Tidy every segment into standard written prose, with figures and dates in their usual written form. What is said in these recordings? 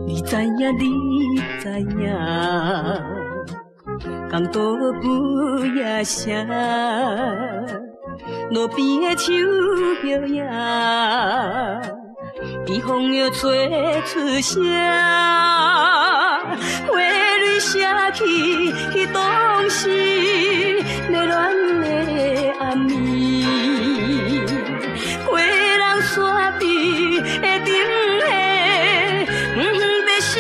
你知影，你知影，港岛不夜声，路边的树摇摇，微风又吹出声，花蕊写起迄当时热恋的暗暝，过人山边的顶下。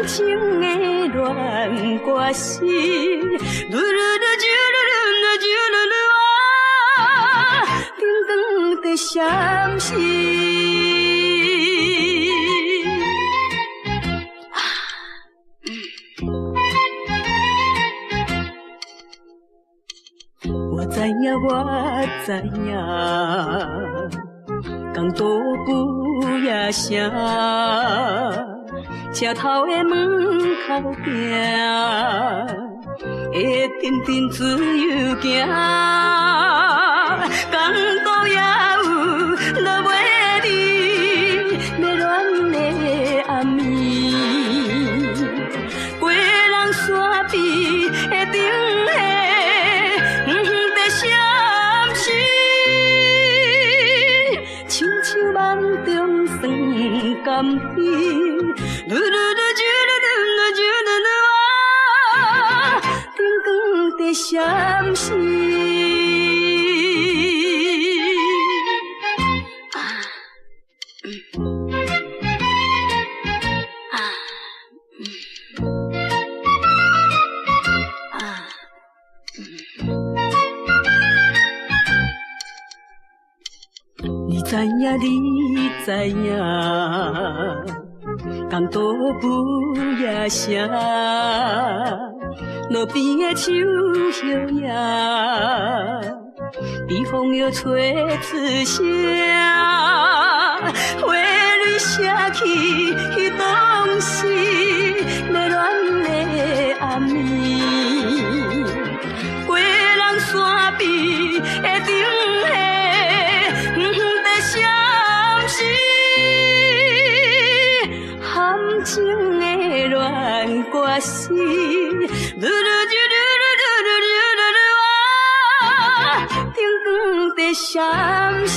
情的恋歌诗，噜噜噜啾噜噜噜啾噜噜啊，叮当的相思。我知影，我知影，港岛不夜声。车头的门口埕，会阵阵自由行，港岛也有落袂离热恋的暗暝，过人山边的顶下，在相思，亲像梦中酸甘甜。噜噜噜，啾噜噜噜，啾噜噜啊，叮当的相思。你知影，你知影。港岛不夜声，路边的树摇摇，微风又吹出声，花蕊写起迄当时热恋的暗暝，过人山边的顶下，在相思。情的恋歌诗，噜噜啾噜噜噜噜噜噜啊，叮当的相思。